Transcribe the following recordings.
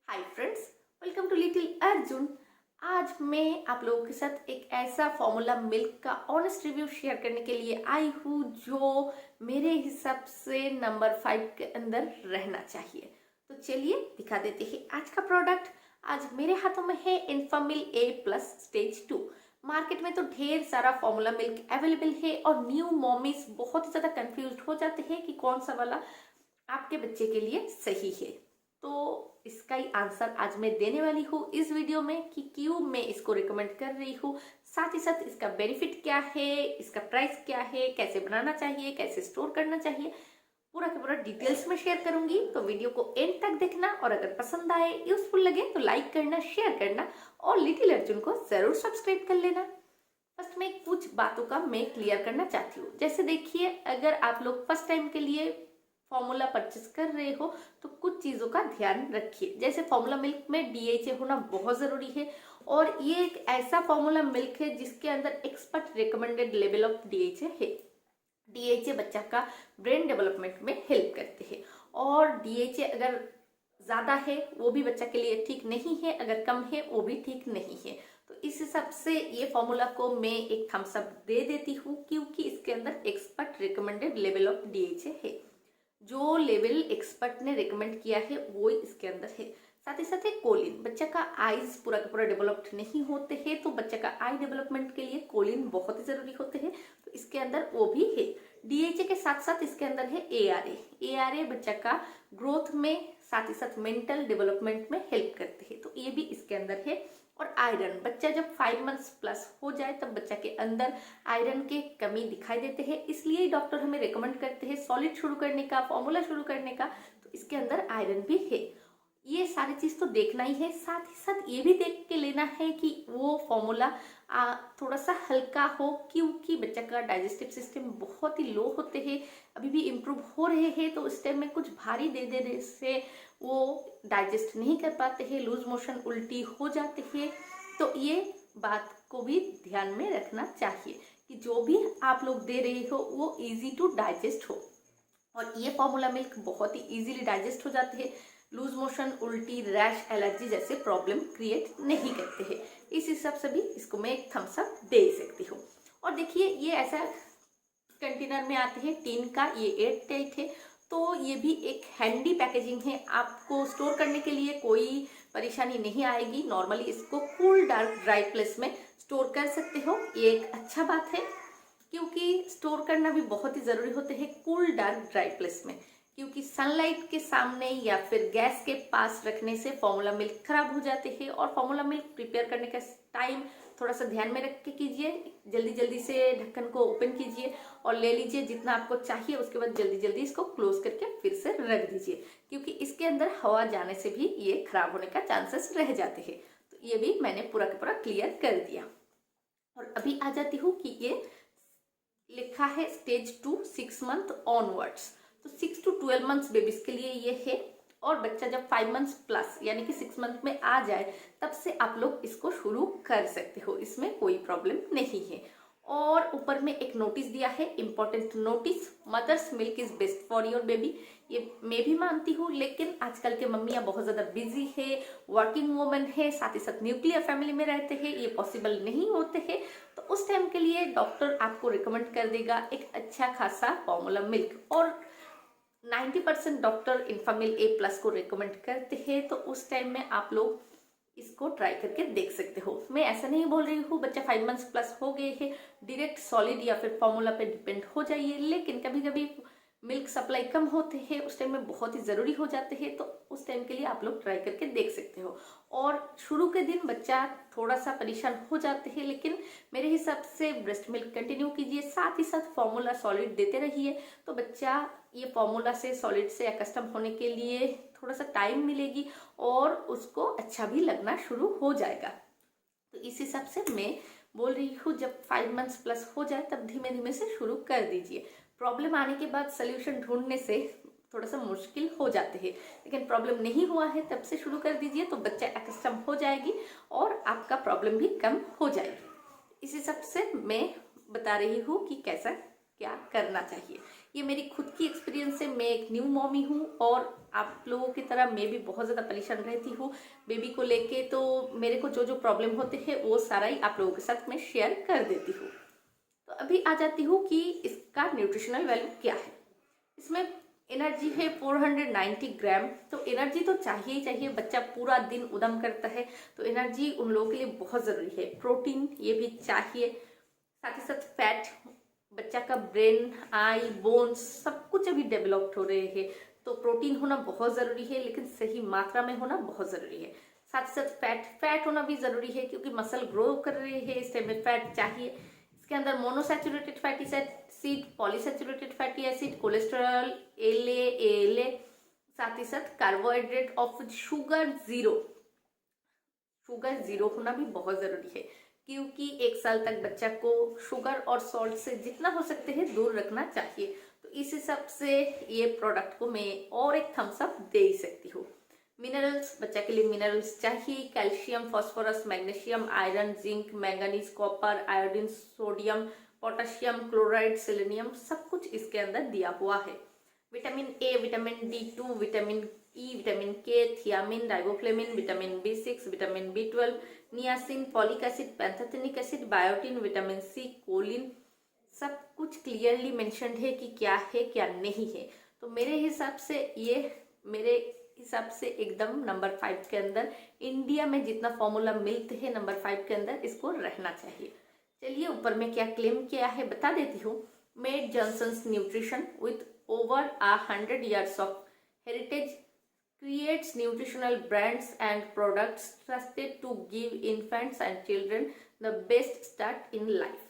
Hi friends, welcome to little Arjun. आज मैं आप लोगों के साथ एक ऐसा फॉर्मूला मिल्क का ऑनेस्ट रिव्यू शेयर करने के लिए आई हूँ जो मेरे हिसाब से नंबर 5 के अंदर रहना चाहिए। तो चलिए दिखा देते हैं आज का प्रोडक्ट। आज मेरे हाथों में है इन्फामिल ए प्लस स्टेज 2। मार्केट में तो ढेर सारा फॉर्मूला मिल्क अवेलेबल है और न्यू मॉमीज बहुत ही ज्यादा कंफ्यूज हो जाते हैं कि कौन सा वाला आपके बच्चे के लिए सही है। तो इसका ही आंसर आज मैं देने वाली हूँ इस वीडियो में कि क्यों मैं इसको रिकमेंड कर रही हूँ, साथ ही साथ इसका बेनिफिट क्या है, इसका प्राइस क्या है, कैसे बनाना चाहिए, कैसे स्टोर करना चाहिए, पूरा का पूरा डिटेल्स में शेयर करूंगी। तो वीडियो को एंड तक देखना और अगर पसंद आए, यूजफुल लगे तो लाइक करना, शेयर करना और लिटिल अर्जुन को जरूर सब्सक्राइब कर लेना। फर्स्ट में कुछ बातों का मैं क्लियर करना चाहती हूँ। जैसे देखिए, अगर आप लोग फर्स्ट टाइम के लिए फॉर्मूला परचेस कर रहे हो तो कुछ चीजों का ध्यान रखिए। जैसे फॉर्मूला मिल्क में डीएचए होना बहुत जरूरी है और ये एक ऐसा फॉर्मूला मिल्क है जिसके अंदर expert recommended level of DHA है। डीएचए बच्चा का ब्रेन डेवलपमेंट में हेल्प करते हैं और डीएचए अगर ज्यादा है वो भी बच्चा के लिए ठीक नहीं है, अगर कम है वो भी ठीक नहीं है। तो इस हिसाब से ये फॉर्मूला को मैं एक थम्स अप दे देती हूँ क्योंकि इसके अंदर expert recommended level of DHA है। जो लेवल एक्सपर्ट ने रिकमेंड किया है वो इसके अंदर है। साथ ही साथ कोलिन, बच्चा का आईज पूरा का पूरा डेवलप्ड नहीं होते हैं तो बच्चा का आई डेवलपमेंट के लिए कोलिन बहुत ही जरूरी होते हैं, तो इसके अंदर वो भी है। डीएचए के साथ साथ इसके अंदर है एआरए। एआरए बच्चा का ग्रोथ में साथ ही साथ मेंटल डेवलपमेंट में हेल्प करते हैं, तो ये भी इसके अंदर है। और आयरन, बच्चा जब 5 मंथ्स प्लस हो जाए तब बच्चा के अंदर आयरन के कमी दिखाई देते हैं, इसलिए डॉक्टर हमें रेकमेंड करते हैं सॉलिड शुरू करने का, फॉर्मूला शुरू करने का। तो इसके अंदर आयरन भी है। ये सारी चीज तो देखना ही है, साथ ही साथ ये भी देख के लेना है कि वो फॉर्मूला थोड़ा सा हल्का हो क्योंकि बच्चा का डाइजेस्टिव सिस्टम बहुत ही लो होते हैं, अभी भी इम्प्रूव हो रहे हैं। तो उस टाइम में कुछ भारी दे देने से वो डाइजेस्ट नहीं कर पाते हैं, लूज मोशन, उल्टी हो जाते हैं। तो ये बात को भी ध्यान में रखना चाहिए कि जो भी आप लोग दे रहे हो वो इजी टू डाइजेस्ट हो। और ये फॉर्मूला मिल्क बहुत ही इजीली डाइजेस्ट हो जाते हैं, लूज मोशन, उल्टी, रैश, एलर्जी जैसे प्रॉब्लम क्रिएट नहीं करते हैं। इस हिसाब से भी इसको मैं एक थम्स अप दे सकती हूँ। और देखिए, ये ऐसा कंटेनर में आते हैं टीन का, ये एयर टाइट है, तो ये भी एक हैंडी पैकेजिंग है। आपको स्टोर करने के लिए कोई परेशानी नहीं आएगी। नॉर्मली इसको कूल डार्क ड्राई प्लेस में स्टोर कर सकते हो, ये एक अच्छा बात है क्योंकि स्टोर करना भी बहुत ही जरूरी होते हैं कूल डार्क ड्राई प्लेस में, क्योंकि सनलाइट के सामने या फिर गैस के पास रखने से फॉर्मूला मिल्क खराब हो जाते हैं। और फॉर्मूला मिल्क प्रिपेयर करने का टाइम थोड़ा सा ध्यान में रख के कीजिए। जल्दी जल्दी से ढक्कन को ओपन कीजिए और ले लीजिए जितना आपको चाहिए, उसके बाद जल्दी जल्दी इसको क्लोज करके फिर से रख दीजिए क्योंकि इसके अंदर हवा जाने से भी ये खराब होने का चांसेस रह जाते हैं। तो ये भी मैंने पूरा का पूरा क्लियर कर दिया। और अभी आ जाती हूँ कि ये लिखा है स्टेज 2 6 मंथ ऑनवर्ड्स, तो 6 to 12 मंथ्स बेबीज के लिए ये है। और बच्चा जब 5 मंथ्स प्लस यानी कि 6 मंथ में आ जाए तब से आप लोग इसको शुरू कर सकते हो, इसमें कोई प्रॉब्लम नहीं है। और ऊपर में एक नोटिस दिया है, important notice, mother's milk is best for your baby. ये मैं भी मानती हूँ, लेकिन आजकल के मम्मियाँ बहुत ज्यादा बिजी है, वर्किंग वुमन है, साथ ही साथ न्यूक्लियर फैमिली में रहते हैं, ये पॉसिबल नहीं होते हैं। तो उस टाइम के लिए डॉक्टर आपको रिकमेंड कर देगा एक अच्छा खासा फॉर्मूला मिल्क। और 90% डॉक्टर इन्फामिल ए प्लस को रिकमेंड करते हैं, तो उस टाइम में आप लोग इसको ट्राई करके देख सकते हो। मैं ऐसा नहीं बोल रही हूँ बच्चा 5 मंथ्स प्लस हो गए हैं डायरेक्ट सॉलिड या फिर फॉर्मूला पे डिपेंड हो जाइए, लेकिन कभी कभी मिल्क सप्लाई कम होते हैं, उस टाइम में बहुत ही जरूरी हो जाते हैं, तो उस टाइम के लिए आप लोग ट्राई करके देख सकते हो। और शुरू के दिन बच्चा थोड़ा सा परेशान हो जाते हैं, लेकिन मेरे हिसाब से ब्रेस्ट मिल्क कंटिन्यू कीजिए, साथ ही साथ फॉर्मूला सॉलिड देते रहिए, तो बच्चा ये फॉर्मूला से सॉलिड से अकस्टम होने के लिए थोड़ा सा टाइम मिलेगी और उसको अच्छा भी लगना शुरू हो जाएगा। तो इस हिसाब से मैं बोल रही हूँ जब 5 मंथ्स प्लस हो जाए तब धीमे धीमे से शुरू कर दीजिए। प्रॉब्लम आने के बाद सोल्यूशन ढूंढने से थोड़ा सा मुश्किल हो जाते हैं, लेकिन प्रॉब्लम नहीं हुआ है तब से शुरू कर दीजिए, तो बच्चा एक्स्टम हो जाएगी और आपका प्रॉब्लम भी कम हो जाएगी। इस हिसाब से मैं बता रही हूँ कि कैसा क्या करना चाहिए। ये मेरी खुद की एक्सपीरियंस से, मैं एक न्यू मॉमी हूँ और आप लोगों की तरह मैं भी बहुत ज़्यादा परेशान रहती हूँ बेबी को लेके, तो मेरे को जो जो प्रॉब्लम होते हैं वो सारा ही आप लोगों के साथ मैं शेयर कर देती हूँ। तो अभी आ जाती हूँ कि इसका न्यूट्रिशनल वैल्यू क्या है। इसमें एनर्जी है 490 ग्राम। तो एनर्जी तो चाहिए ही चाहिए, बच्चा पूरा दिन उदम करता है तो एनर्जी उन लोगों के लिए बहुत ज़रूरी है। प्रोटीन ये भी चाहिए, साथ ही साथ फैट, बच्चा का ब्रेन, आई, बोन्स सब कुछ अभी डेवलप्ड हो रहे हैं तो प्रोटीन होना बहुत ज़रूरी है, लेकिन सही मात्रा में होना बहुत ज़रूरी है। साथ ही साथ फैट होना भी ज़रूरी है क्योंकि मसल ग्रो कर रहे हैं, इस टाइम में फैट चाहिए। इसके अंदर monosaturated fatty acid, polysaturated fatty acid, cholesterol, L A, साथ ही साथ कार्बोहाइड्रेट ऑफ शुगर जीरो होना भी बहुत जरूरी है क्योंकि 1 साल तक बच्चा को शुगर और सॉल्ट से जितना हो सकते हैं दूर रखना चाहिए। तो इस हिसाब से ये प्रोडक्ट को मैं और एक थम्स अप दे ही सकती हूँ। मिनरल्स, बच्चा के लिए मिनरल्स चाहिए, calcium, phosphorus, magnesium, iron, zinc, manganese, copper, iodine, sodium, potassium, chloride, selenium सब कुछ इसके अंदर दिया हुआ है। Vitamin A, vitamin D2, vitamin E, vitamin K, thiamine, riboflavin, vitamin B6, vitamin B12, niacin, folic acid, pantothenic acid, biotin, vitamin C, choline, सब कुछ clearly mentioned है कि क्या है क्या नहीं है। तो मेरे हिसाब से एकदम नंबर 5 के अंदर, इंडिया में जितना फॉर्मूला मिलते हैं नंबर 5 के अंदर इसको रहना चाहिए। चलिए ऊपर में क्या क्लेम किया है बता देती हूँ। Mead Johnson's nutrition with over 100 years of heritage creates nutritional brands and products trusted to give infants and children the best start in life।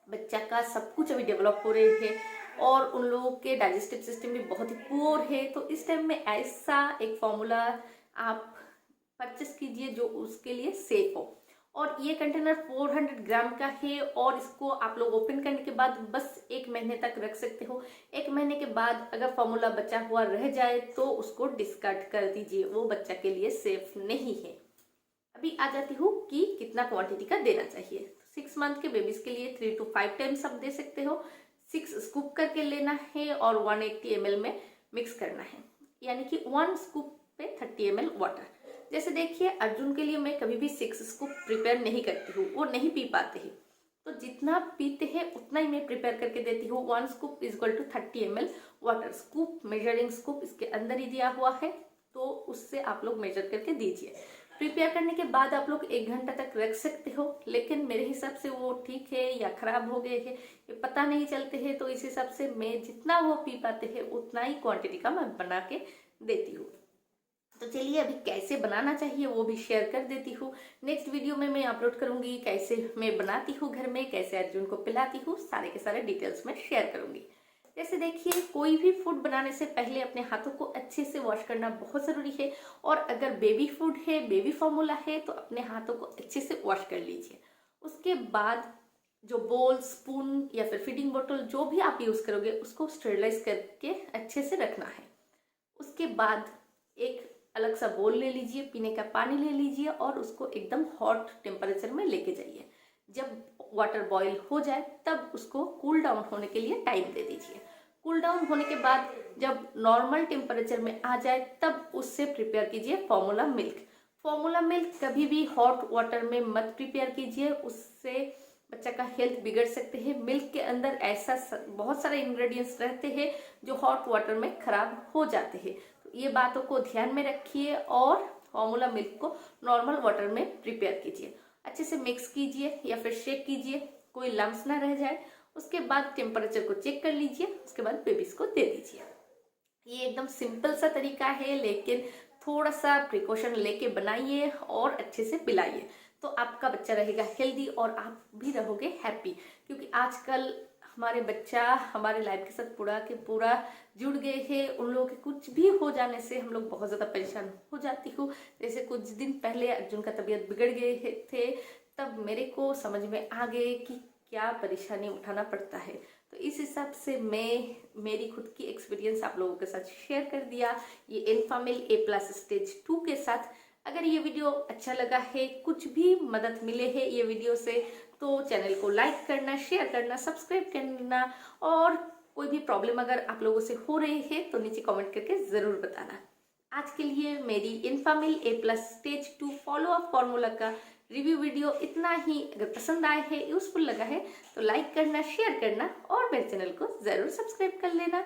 बच्चा का सब कुछ अभी डेवलप हो रहे हैं और उन लोगों के डाइजेस्टिव सिस्टम भी बहुत ही पुअर है, तो इस टाइम में ऐसा एक फॉर्मूला आप परचेस कीजिए जो उसके लिए सेफ हो। और ये कंटेनर 400 ग्राम का है और इसको आप लोग ओपन करने के बाद बस 1 महीने तक रख सकते हो। 1 महीने के बाद अगर फॉर्मूला बचा हुआ रह जाए तो उसको डिस्कार्ड कर दीजिए, वो बच्चा के लिए सेफ नहीं है। अभी आ जाती हूँ कि कितना क्वांटिटी का देना चाहिए। 6 मंथ के बेबीज के लिए 3 to 5 टाइम्स आप दे सकते हो। 6 स्कूप करके लेना है और 180 ml में मिक्स करना है, यानी कि 1 स्कूप पे 30 ml वाटर। जैसे देखिए अर्जुन के लिए मैं कभी भी 6 स्कूप प्रिपेयर नहीं करती हूँ, वो नहीं पी पाते हैं, तो जितना पीते हैं उतना ही मैं प्रिपेयर करके देती हूँ। 1 scoop is equal to 30 ml water. Scoop, measuring scoop इसके अंदर ही दिया हुआ है, तो उससे आप लोग मेजर करके दीजिए। प्रिपेयर करने के बाद आप लोग 1 घंटा तक रख सकते हो, लेकिन मेरे हिसाब से वो ठीक है या खराब हो गए हैं ये पता नहीं चलते हैं, तो इस हिसाब से मैं जितना वो पी पाते हैं उतना ही क्वांटिटी का मैं बना के देती हूँ। तो चलिए अभी कैसे बनाना चाहिए वो भी शेयर कर देती हूँ। नेक्स्ट वीडियो में मैं अपलोड करूंगी कैसे मैं बनाती हूँ घर में, कैसे अर्जुन को पिलाती हूँ, सारे के सारे डिटेल्स में शेयर करूंगी। जैसे देखिए कोई भी फूड बनाने से पहले अपने हाथों को अच्छे से वॉश करना बहुत ज़रूरी है, और अगर बेबी फूड है, बेबी फॉर्मूला है, तो अपने हाथों को अच्छे से वॉश कर लीजिए। उसके बाद जो बोल, स्पून या फिर फीडिंग बोतल जो भी आप यूज़ करोगे उसको स्टेरिलाइज करके अच्छे से रखना है। उसके बाद एक अलग सा बोल ले लीजिए, पीने का पानी ले लीजिए और उसको एकदम हॉट टेम्परेचर में लेके जाइए। जब वाटर बॉईल हो जाए तब उसको कूल डाउन होने के लिए टाइम दे दीजिए। कूल डाउन होने के बाद जब नॉर्मल टेम्परेचर में आ जाए तब उससे प्रिपेयर कीजिए फॉर्मूला मिल्क। फॉर्मूला मिल्क कभी भी हॉट वाटर में मत प्रिपेयर कीजिए, उससे बच्चा का हेल्थ बिगड़ सकते हैं। मिल्क के अंदर ऐसा बहुत सारे इंग्रेडिएंट्स रहते हैं जो हॉट वाटर में खराब हो जाते हैं, तो ये बातों को ध्यान में रखिए और फॉर्मूला मिल्क को नॉर्मल वाटर में प्रिपेयर कीजिए। अच्छे से मिक्स कीजिए या फिर शेक कीजिए, कोई लम्स ना रह जाए। उसके बाद टेम्परेचर को चेक कर लीजिए, उसके बाद बेबीज को दे दीजिए। ये एकदम सिंपल सा तरीका है, लेकिन थोड़ा सा प्रिकॉशन लेके बनाइए और अच्छे से पिलाइए, तो आपका बच्चा रहेगा हेल्दी और आप भी रहोगे हैप्पी। क्योंकि आजकल हमारे बच्चा हमारे लाइफ के साथ पूरा के पूरा जुड़ गए हैं, उन लोगों के कुछ भी हो जाने से हम लोग बहुत ज़्यादा परेशान हो जाती हूँ। जैसे कुछ दिन पहले अर्जुन का तबीयत बिगड़ गए थे, तब मेरे को समझ में आ गए कि क्या परेशानी उठाना पड़ता है। तो इस हिसाब से मैं मेरी खुद की एक्सपीरियंस आप लोगों के साथ शेयर कर दिया, ये एनफामिल A+ स्टेज 2 के साथ। अगर ये वीडियो अच्छा लगा है, कुछ भी मदद मिले है ये वीडियो से, तो चैनल को लाइक करना, शेयर करना, सब्सक्राइब करना और कोई भी प्रॉब्लम अगर आप लोगों से हो रही है तो नीचे कमेंट करके ज़रूर बताना। आज के लिए मेरी इन्फामिल A+ stage 2 follow up formula का रिव्यू वीडियो इतना ही। अगर पसंद आए है, यूजफुल लगा है तो लाइक करना, शेयर करना और मेरे चैनल को ज़रूर सब्सक्राइब कर लेना।